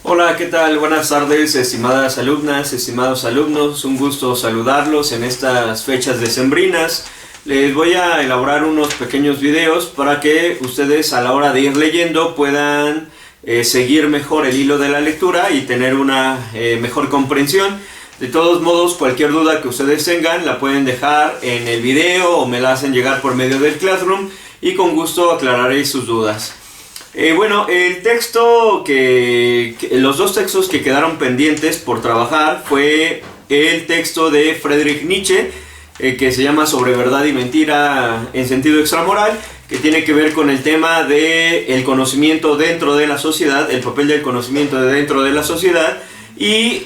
Hola, ¿qué tal? Buenas tardes, estimadas alumnas, estimados alumnos. Un gusto saludarlos en estas fechas decembrinas. Les voy a elaborar unos pequeños videos para que ustedes a la hora de ir leyendo puedan seguir mejor el hilo de la lectura y tener una mejor comprensión. De todos modos, cualquier duda que ustedes tengan la pueden dejar en el video o me la hacen llegar por medio del Classroom y con gusto aclararé sus dudas. El texto los dos textos que quedaron pendientes por trabajar fue el texto de Friedrich Nietzsche, que se llama Sobre verdad y mentira en sentido extramoral, que tiene que ver con el tema del conocimiento dentro de la sociedad, el papel del conocimiento dentro de la sociedad. Y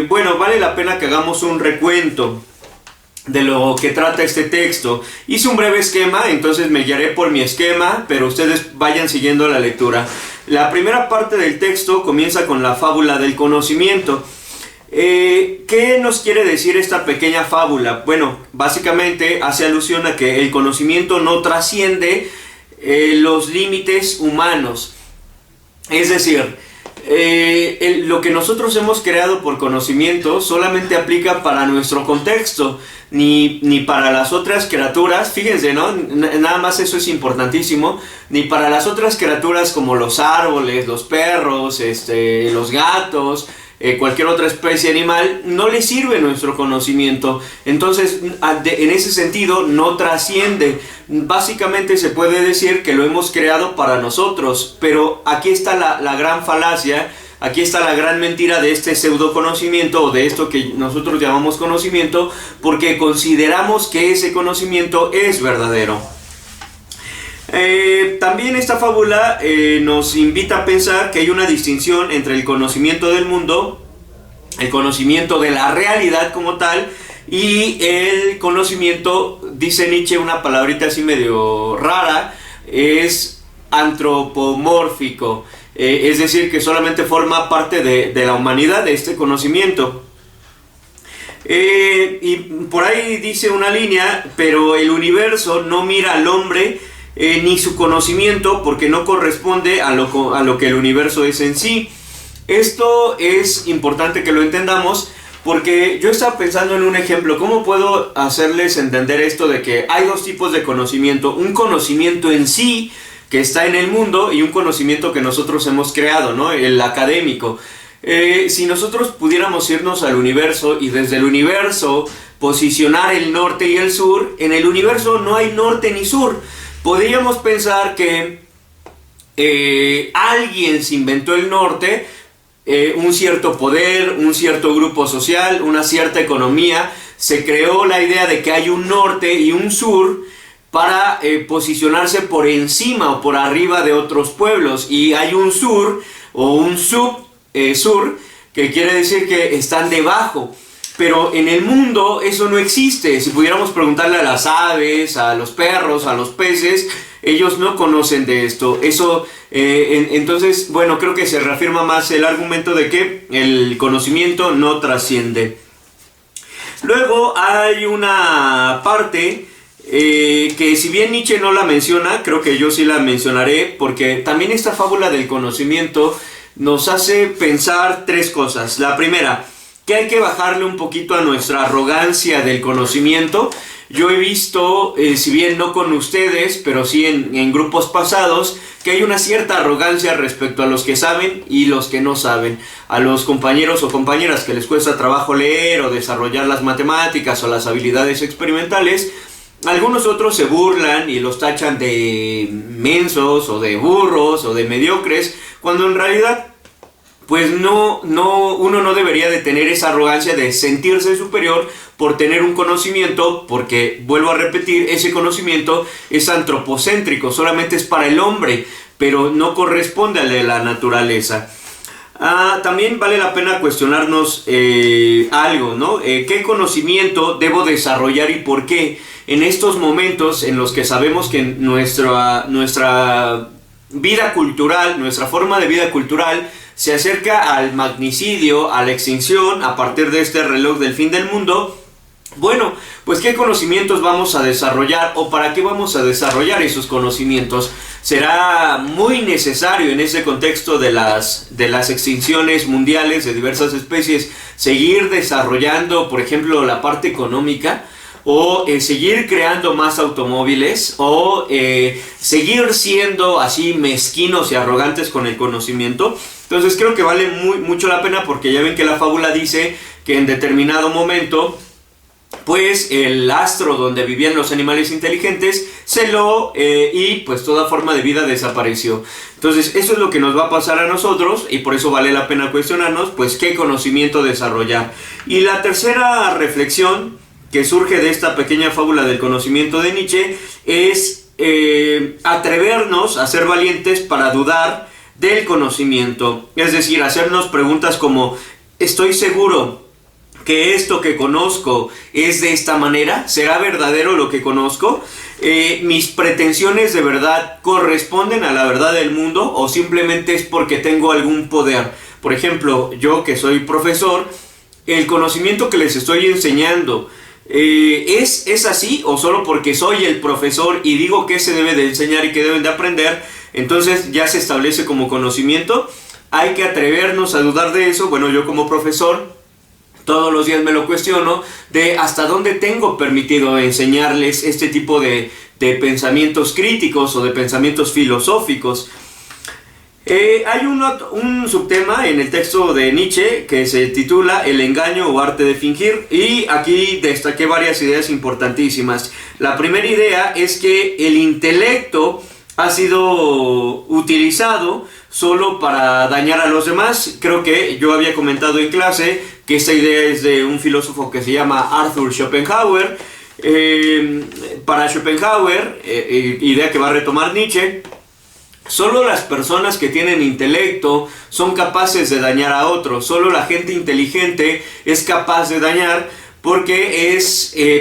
vale la pena que hagamos un recuento de lo que trata este texto. Hice un breve esquema, entonces me guiaré por mi esquema, pero ustedes vayan siguiendo la lectura. La primera parte del texto comienza con la fábula del conocimiento. ¿Qué nos quiere decir esta pequeña fábula? Bueno, básicamente hace alusión a que el conocimiento no trasciende los límites humanos. Es decir, lo que nosotros hemos creado por conocimiento solamente aplica para nuestro contexto, ni para las otras criaturas. Fíjense, ¿no? Nada más eso es importantísimo. Ni para las otras criaturas como los árboles, los perros, los gatos, cualquier otra especie animal, no le sirve nuestro conocimiento. Entonces, en ese sentido, no trasciende. Básicamente se puede decir que lo hemos creado para nosotros, pero aquí está la gran falacia, aquí está la gran mentira de este pseudo conocimiento o de esto que nosotros llamamos conocimiento, porque consideramos que ese conocimiento es verdadero. También esta fábula nos invita a pensar que hay una distinción entre el conocimiento del mundo, el conocimiento de la realidad como tal, y el conocimiento, dice Nietzsche una palabrita así medio rara, es antropomórfico, es decir, que solamente forma parte de la humanidad, de este conocimiento. Y por ahí dice una línea, pero el universo no mira al hombre ni su conocimiento, porque no corresponde a lo que el universo es en sí. Esto es importante que lo entendamos, porque yo estaba pensando en un ejemplo. ¿Cómo puedo hacerles entender esto de que hay dos tipos de conocimiento? Un conocimiento en sí, que está en el mundo, y un conocimiento que nosotros hemos creado, ¿no? El académico. Si nosotros pudiéramos irnos al universo y desde el universo posicionar el norte y el sur, en el universo no hay norte ni sur. Podríamos pensar que alguien se inventó el norte, un cierto poder, un cierto grupo social, una cierta economía, se creó la idea de que hay un norte y un sur para posicionarse por encima o por arriba de otros pueblos, y hay un sur o un sur, que quiere decir que están debajo. Pero en el mundo eso no existe. Si pudiéramos preguntarle a las aves, a los perros, a los peces, ellos no conocen de esto. Entonces, creo que se reafirma más el argumento de que el conocimiento no trasciende. Luego hay una parte que, si bien Nietzsche no la menciona, creo que yo sí la mencionaré, porque también esta fábula del conocimiento nos hace pensar tres cosas. La primera, que hay que bajarle un poquito a nuestra arrogancia del conocimiento. Yo he visto, si bien no con ustedes, pero sí en grupos pasados, que hay una cierta arrogancia respecto a los que saben y los que no saben. A los compañeros o compañeras que les cuesta trabajo leer o desarrollar las matemáticas o las habilidades experimentales, algunos otros se burlan y los tachan de mensos o de burros o de mediocres, cuando en realidad pues uno no debería de tener esa arrogancia de sentirse superior por tener un conocimiento, porque, vuelvo a repetir, ese conocimiento es antropocéntrico, solamente es para el hombre, pero no corresponde al de la naturaleza. También vale la pena cuestionarnos algo, ¿no? ¿Qué conocimiento debo desarrollar y por qué? En estos momentos en los que sabemos que nuestra vida cultural, nuestra forma de vida cultural, se acerca al magnicidio, a la extinción, a partir de este reloj del fin del mundo, Bueno, pues ¿qué conocimientos vamos a desarrollar o para qué vamos a desarrollar esos conocimientos? Será muy necesario en ese contexto de las extinciones mundiales de diversas especies seguir desarrollando, por ejemplo, la parte económica, o seguir creando más automóviles, o seguir siendo así mezquinos y arrogantes con el conocimiento. Entonces creo que vale mucho la pena, porque ya ven que la fábula dice que en determinado momento pues el astro donde vivían los animales inteligentes y pues toda forma de vida desapareció. Entonces eso es lo que nos va a pasar a nosotros, y por eso vale la pena cuestionarnos pues qué conocimiento desarrollar. Y la tercera reflexión que surge de esta pequeña fábula del conocimiento de Nietzsche es atrevernos a ser valientes para dudar del conocimiento. Es decir, hacernos preguntas como: ¿estoy seguro que esto que conozco es de esta manera? ¿Será verdadero lo que conozco? ¿Mis pretensiones de verdad corresponden a la verdad del mundo, o simplemente es porque tengo algún poder? Por ejemplo, yo que soy profesor, ¿el conocimiento que les estoy enseñando es así, o solo porque soy el profesor y digo qué se debe de enseñar y qué deben de aprender, entonces ya se establece como conocimiento? Hay que atrevernos a dudar de eso. Bueno, yo como profesor todos los días me lo cuestiono, de hasta dónde tengo permitido enseñarles este tipo de pensamientos críticos o de pensamientos filosóficos. Hay un subtema en el texto de Nietzsche que se titula El engaño o arte de fingir, y aquí destaqué varias ideas importantísimas. La primera idea es que el intelecto ha sido utilizado solo para dañar a los demás. Creo que yo había comentado en clase que esta idea es de un filósofo que se llama Arthur Schopenhauer. Para Schopenhauer, idea que va a retomar Nietzsche, solo las personas que tienen intelecto son capaces de dañar a otros. Solo la gente inteligente es capaz de dañar, porque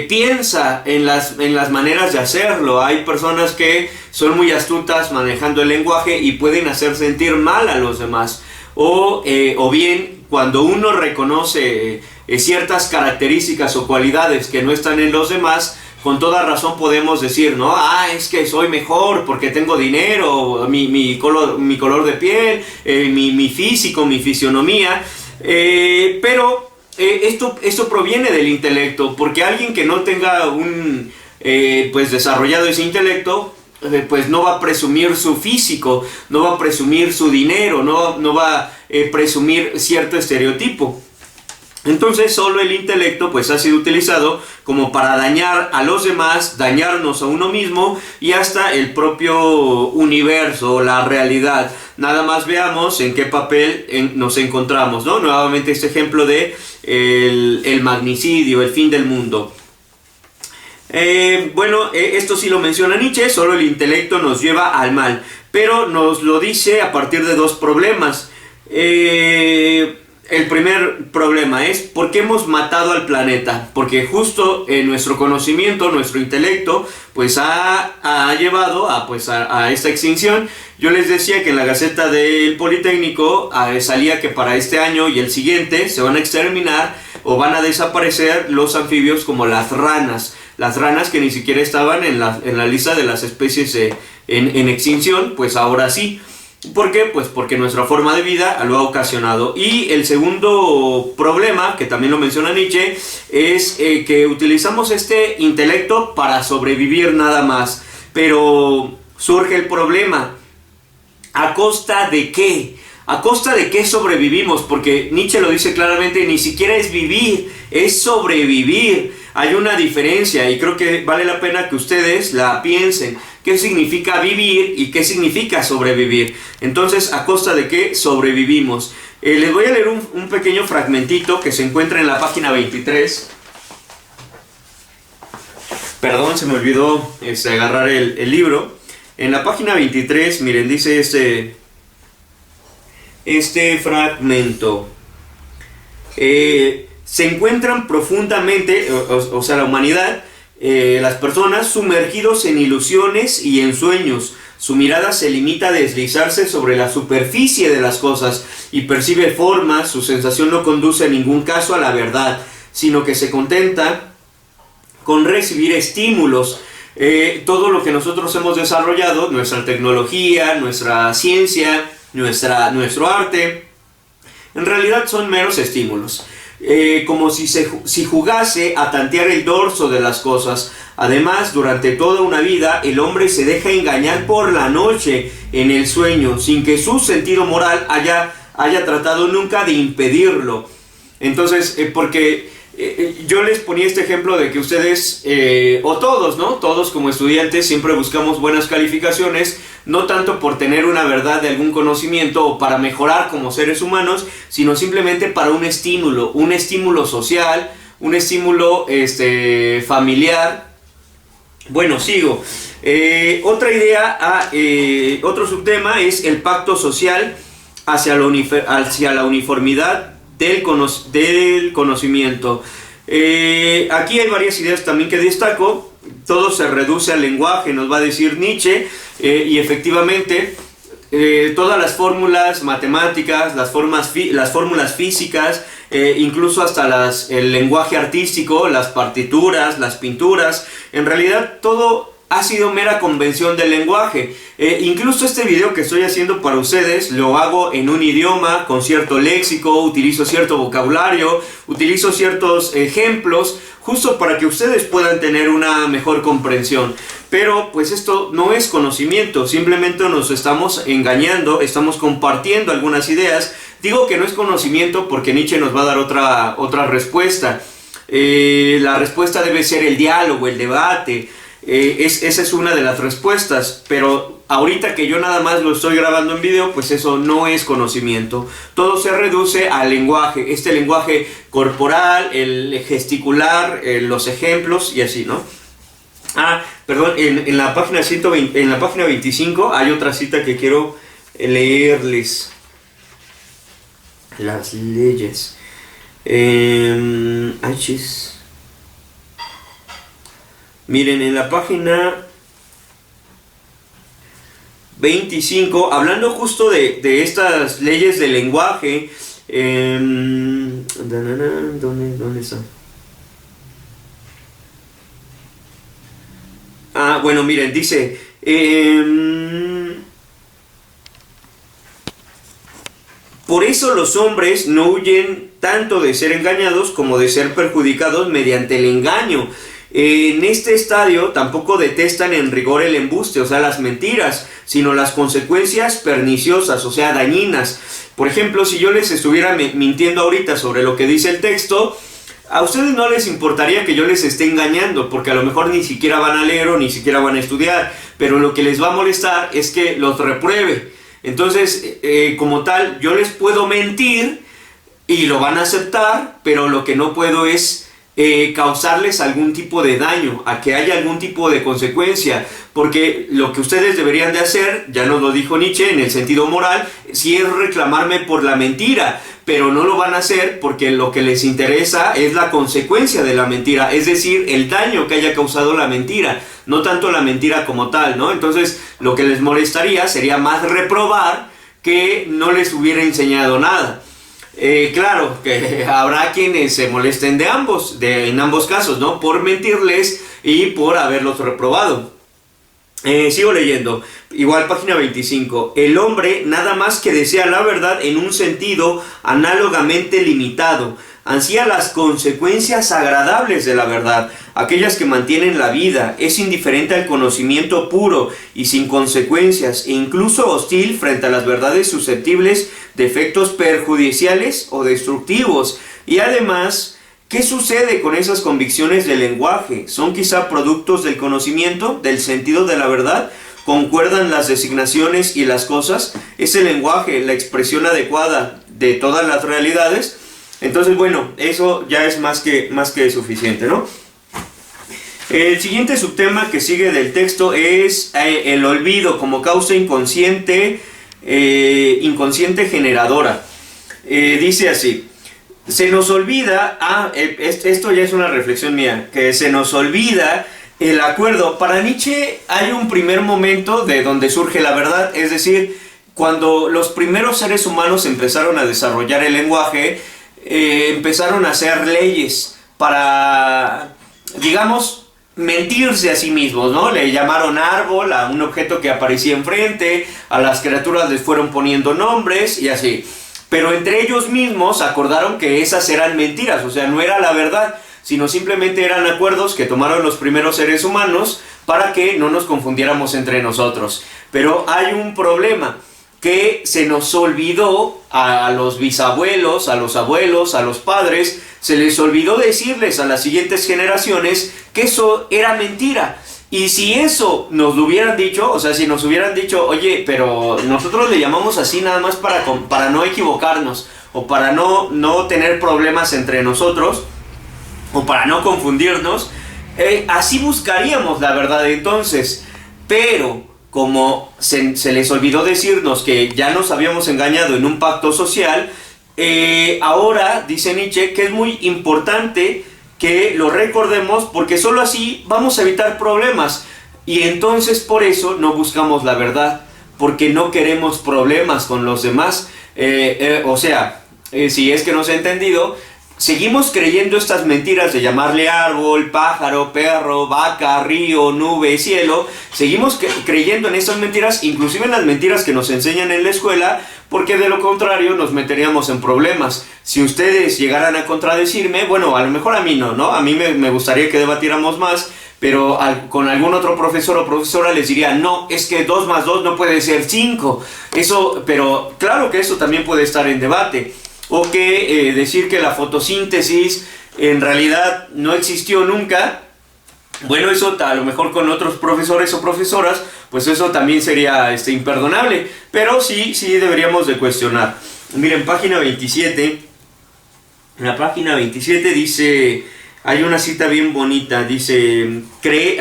piensa en las maneras de hacerlo. Hay personas que son muy astutas manejando el lenguaje y pueden hacer sentir mal a los demás. O bien, cuando uno reconoce ciertas características o cualidades que no están en los demás, con toda razón podemos decir, ¿no? Es que soy mejor porque tengo dinero, mi color de piel, mi físico, mi fisionomía. Pero esto proviene del intelecto, porque alguien que no tenga pues desarrollado ese intelecto, pues no va a presumir su físico, no va a presumir su dinero, no va a presumir cierto estereotipo. Entonces solo el intelecto pues ha sido utilizado como para dañar a los demás, dañarnos a uno mismo y hasta el propio universo, la realidad. Nada más veamos en qué papel nos encontramos, ¿no? Nuevamente este ejemplo de el magnicidio, el fin del mundo. Bueno, esto sí lo menciona Nietzsche, solo el intelecto nos lleva al mal, pero nos lo dice a partir de dos problemas. El primer problema es ¿por qué hemos matado al planeta? Porque justo nuestro conocimiento, nuestro intelecto, pues ha llevado a esta extinción. Yo les decía que en la Gaceta del Politécnico salía que para este año y el siguiente se van a exterminar o van a desaparecer los anfibios como las ranas. Las ranas que ni siquiera estaban en la lista de las especies en extinción, pues ahora sí. ¿Por qué? Pues porque nuestra forma de vida lo ha ocasionado. Y el segundo problema, que también lo menciona Nietzsche, es que utilizamos este intelecto para sobrevivir nada más. Pero surge el problema, ¿a costa de qué? ¿A costa de qué sobrevivimos? Porque Nietzsche lo dice claramente, ni siquiera es vivir, es sobrevivir. Hay una diferencia y creo que vale la pena que ustedes la piensen. ¿Qué significa vivir y qué significa sobrevivir? Entonces, ¿a costa de qué sobrevivimos? Les voy a leer un pequeño fragmentito que se encuentra en la página 23. Perdón, se me olvidó agarrar el libro. En la página 23, miren, dice este fragmento. Se encuentran profundamente, o sea, la humanidad, las personas sumergidos en ilusiones y en sueños. Su mirada se limita a deslizarse sobre la superficie de las cosas y percibe formas. Su sensación no conduce en ningún caso a la verdad, sino que se contenta con recibir estímulos. Todo lo que nosotros hemos desarrollado, nuestra tecnología, nuestra ciencia, nuestro arte, en realidad son meros estímulos. Como si jugase a tantear el dorso de las cosas. Además, durante toda una vida, el hombre se deja engañar por la noche en el sueño, sin que su sentido moral haya tratado nunca de impedirlo. Entonces, porque yo les ponía este ejemplo de que ustedes, o todos, ¿no? Todos como estudiantes siempre buscamos buenas calificaciones, no tanto por tener una verdad de algún conocimiento o para mejorar como seres humanos, sino simplemente para un estímulo social, un estímulo familiar. Bueno, sigo. Otra idea, otro subtema es el pacto social hacia la uniformidad del conocimiento. Aquí hay varias ideas también que destaco. Todo se reduce al lenguaje, nos va a decir Nietzsche, y efectivamente todas las fórmulas matemáticas, las fórmulas físicas, incluso hasta el lenguaje artístico, las partituras, las pinturas, en realidad todo ha sido mera convención del lenguaje. Incluso este video que estoy haciendo para ustedes lo hago en un idioma con cierto léxico, utilizo cierto vocabulario, utilizo ciertos ejemplos, justo para que ustedes puedan tener una mejor comprensión. Pero pues esto no es conocimiento, simplemente nos estamos engañando, estamos compartiendo algunas ideas. Digo que no es conocimiento porque Nietzsche nos va a dar otra respuesta. La respuesta debe ser el diálogo, el debate. Esa es una de las respuestas, pero ahorita que yo nada más lo estoy grabando en video, pues eso no es conocimiento. Todo se reduce al lenguaje, este lenguaje corporal, el gesticular, los ejemplos y así, ¿no? Perdón, en la página 120, en la página 25 hay otra cita que quiero leerles. Las leyes. Miren, en la página 25, hablando justo de estas leyes del lenguaje, ¿dónde está? Bueno, miren, dice, por eso los hombres no huyen tanto de ser engañados como de ser perjudicados mediante el engaño. En este estadio tampoco detestan en rigor el embuste, o sea, las mentiras, sino las consecuencias perniciosas, o sea, dañinas. Por ejemplo, si yo les estuviera mintiendo ahorita sobre lo que dice el texto, a ustedes no les importaría que yo les esté engañando, porque a lo mejor ni siquiera van a leer o ni siquiera van a estudiar, pero lo que les va a molestar es que los repruebe. Entonces, como tal, yo les puedo mentir y lo van a aceptar, pero lo que no puedo es causarles algún tipo de daño, a que haya algún tipo de consecuencia, porque lo que ustedes deberían de hacer, ya nos lo dijo Nietzsche en el sentido moral, sí es reclamarme por la mentira, pero no lo van a hacer porque lo que les interesa es la consecuencia de la mentira, es decir, el daño que haya causado la mentira, no tanto la mentira como tal, ¿no? Entonces, lo que les molestaría sería más reprobar que no les hubiera enseñado nada. Claro que habrá quienes se molesten en ambos casos, ¿no? Por mentirles y por haberlos reprobado. Sigo leyendo. Igual, página 25. El hombre nada más que desea la verdad en un sentido análogamente limitado. Ansía las consecuencias agradables de la verdad, aquellas que mantienen la vida. Es indiferente al conocimiento puro y sin consecuencias, e incluso hostil frente a las verdades susceptibles de efectos perjudiciales o destructivos. Y además, ¿qué sucede con esas convicciones del lenguaje? ¿Son quizá productos del conocimiento, del sentido de la verdad? ¿Concuerdan las designaciones y las cosas? ¿Es el lenguaje la expresión adecuada de todas las realidades? Entonces, bueno, eso ya es más que suficiente, ¿no? El siguiente subtema que sigue del texto es el olvido como causa inconsciente generadora. Dice así: se nos olvida, esto ya es una reflexión mía, que se nos olvida el acuerdo. Para Nietzsche hay un primer momento de donde surge la verdad, es decir, cuando los primeros seres humanos empezaron a desarrollar el lenguaje, empezaron a hacer leyes para digamos, mentirse a sí mismos, ¿no? Le llamaron árbol a un objeto que aparecía enfrente, a las criaturas les fueron poniendo nombres y así. Pero entre ellos mismos acordaron que esas eran mentiras, o sea, no era la verdad, sino simplemente eran acuerdos que tomaron los primeros seres humanos para que no nos confundiéramos entre nosotros. Pero hay un problema, que se nos olvidó a los bisabuelos, a los abuelos, a los padres, se les olvidó decirles a las siguientes generaciones que eso era mentira. Y si eso nos lo hubieran dicho, o sea, si nos hubieran dicho, oye, pero nosotros le llamamos así nada más para no equivocarnos, o para no tener problemas entre nosotros, o para no confundirnos, así buscaríamos la verdad entonces. Pero como se les olvidó decirnos que ya nos habíamos engañado en un pacto social, ahora dice Nietzsche que es muy importante que lo recordemos, porque solo así vamos a evitar problemas. Y entonces por eso no buscamos la verdad, porque no queremos problemas con los demás. Si es que no se ha entendido, seguimos creyendo estas mentiras de llamarle árbol, pájaro, perro, vaca, río, nube, cielo. Seguimos creyendo en estas mentiras, inclusive en las mentiras que nos enseñan en la escuela, porque de lo contrario nos meteríamos en problemas. Si ustedes llegaran a contradecirme, bueno, a lo mejor a mí no, a mí me gustaría que debatiéramos más, pero con algún otro profesor o profesora les diría, no, es que 2 más 2 no puede ser 5. Eso, pero claro que eso también puede estar en debate. O que decir que la fotosíntesis en realidad no existió nunca. Bueno, eso a lo mejor con otros profesores o profesoras, pues eso también sería imperdonable. Pero sí deberíamos de cuestionar. Miren, página 27. En la página 27 dice, hay una cita bien bonita, dice,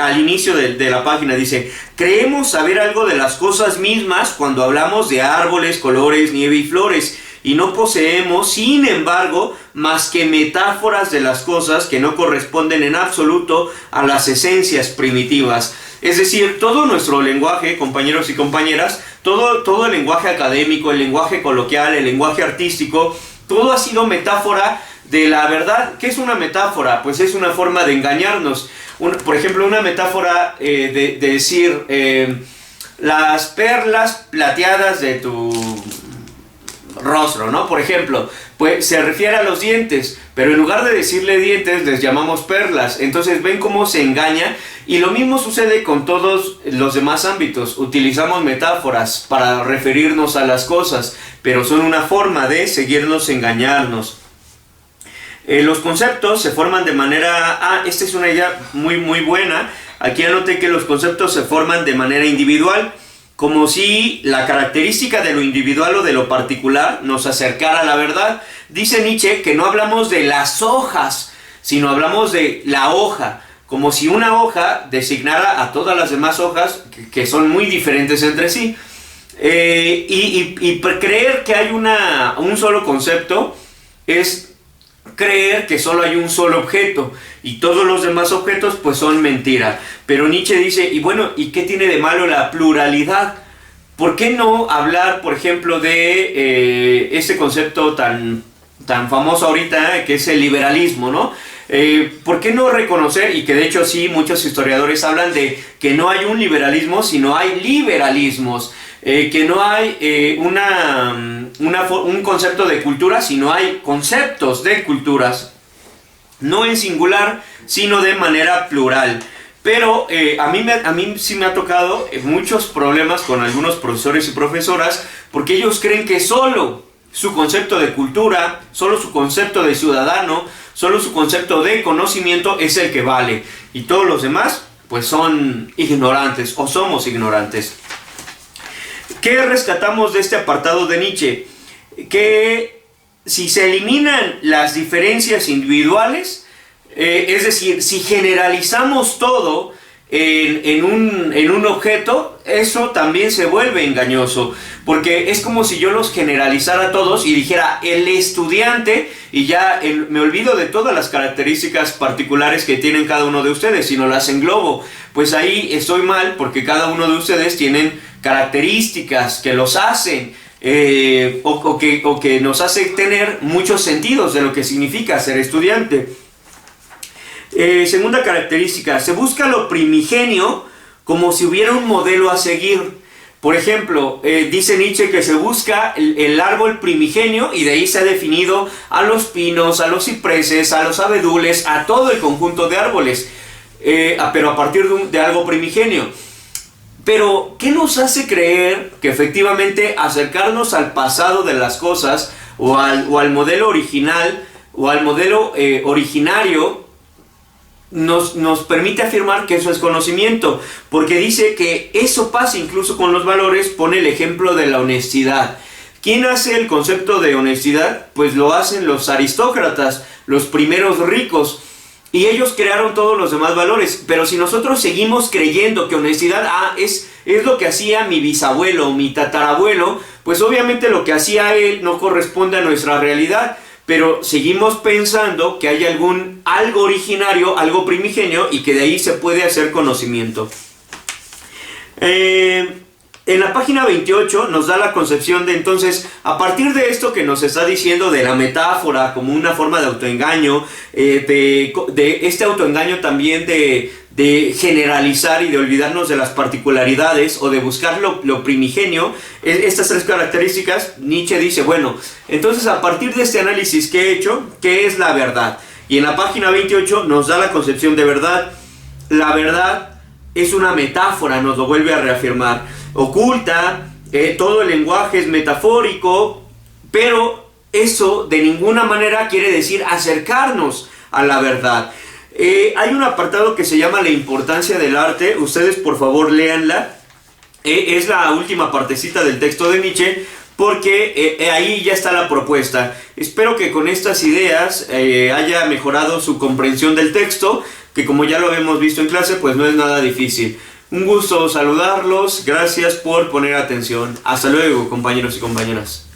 al inicio de la página dice, creemos saber algo de las cosas mismas cuando hablamos de árboles, colores, nieve y flores, y no poseemos, sin embargo, más que metáforas de las cosas que no corresponden en absoluto a las esencias primitivas. Es decir, todo nuestro lenguaje, compañeros y compañeras, todo el lenguaje académico, el lenguaje coloquial, el lenguaje artístico, todo ha sido metáfora de la verdad. ¿Qué es una metáfora? Pues es una forma de engañarnos. Por ejemplo, una metáfora de decir, las perlas plateadas de tu rostro, ¿no? Por ejemplo, pues se refiere a los dientes, pero en lugar de decirle dientes, les llamamos perlas. Entonces ven cómo se engaña, y lo mismo sucede con todos los demás ámbitos. Utilizamos metáforas para referirnos a las cosas, pero son una forma de seguirnos engañarnos. Los conceptos se forman de manera... esta es una idea muy buena. Aquí anoté que los conceptos se forman de manera individual, como si la característica de lo individual o de lo particular nos acercara a la verdad. Dice Nietzsche que no hablamos de las hojas, sino hablamos de la hoja, como si una hoja designara a todas las demás hojas que son muy diferentes entre sí. Y creer que hay un solo concepto es creer que solo hay un solo objeto y todos los demás objetos pues son mentira. Pero Nietzsche dice, y bueno, ¿y qué tiene de malo la pluralidad? ¿Por qué no hablar, por ejemplo, de este concepto tan famoso ahorita, que es el liberalismo, ¿no? ¿Por qué no reconocer, y que de hecho sí, muchos historiadores hablan de que no hay un liberalismo, sino hay liberalismos? Que no hay un concepto de cultura, sino hay conceptos de culturas, no en singular, sino de manera plural. Pero a mí sí me ha tocado muchos problemas con algunos profesores y profesoras, porque ellos creen que solo su concepto de cultura, solo su concepto de ciudadano, solo su concepto de conocimiento es el que vale, y todos los demás pues son ignorantes o somos ignorantes. ¿Qué rescatamos de este apartado de Nietzsche? Que si se eliminan las diferencias individuales, es decir, si generalizamos todo en un objeto, eso también se vuelve engañoso, porque es como si yo los generalizara a todos y dijera el estudiante, y ya me olvido de todas las características particulares que tienen cada uno de ustedes, sino las englobo. Pues ahí estoy mal, porque cada uno de ustedes tienen características que los hacen o que nos hace tener muchos sentidos de lo que significa ser estudiante. Segunda característica, se busca lo primigenio como si hubiera un modelo a seguir. Por ejemplo, dice Nietzsche que se busca el árbol primigenio y de ahí se ha definido a los pinos, a los cipreses, a los abedules, a todo el conjunto de árboles, pero a partir de algo primigenio. Pero, ¿qué nos hace creer que efectivamente acercarnos al pasado de las cosas o al modelo original o al modelo originario nos permite afirmar que eso es conocimiento? Porque dice que eso pasa incluso con los valores. Pone el ejemplo de la honestidad. ¿Quién hace el concepto de honestidad? Pues lo hacen los aristócratas, los primeros ricos. Y ellos crearon todos los demás valores. Pero si nosotros seguimos creyendo que honestidad es lo que hacía mi bisabuelo o mi tatarabuelo, pues obviamente lo que hacía él no corresponde a nuestra realidad. Pero seguimos pensando que hay algo originario, algo primigenio, y que de ahí se puede hacer conocimiento. En la página 28 nos da la concepción de, entonces, a partir de esto que nos está diciendo de la metáfora como una forma de autoengaño, de este autoengaño también de generalizar y de olvidarnos de las particularidades o de buscar lo primigenio, estas tres características, Nietzsche dice, bueno, entonces a partir de este análisis que he hecho, ¿qué es la verdad? Y en la página 28 nos da la concepción de verdad. La verdad es una metáfora, nos lo vuelve a reafirmar. Oculta, todo el lenguaje es metafórico, pero eso de ninguna manera quiere decir acercarnos a la verdad. Hay un apartado que se llama la importancia del arte. Ustedes por favor léanla. Es la última partecita del texto de Nietzsche, porque ahí ya está la propuesta. Espero que con estas ideas haya mejorado su comprensión del texto, que como ya lo habíamos visto en clase, pues no es nada difícil. Un gusto saludarlos, gracias por poner atención. Hasta luego, compañeros y compañeras.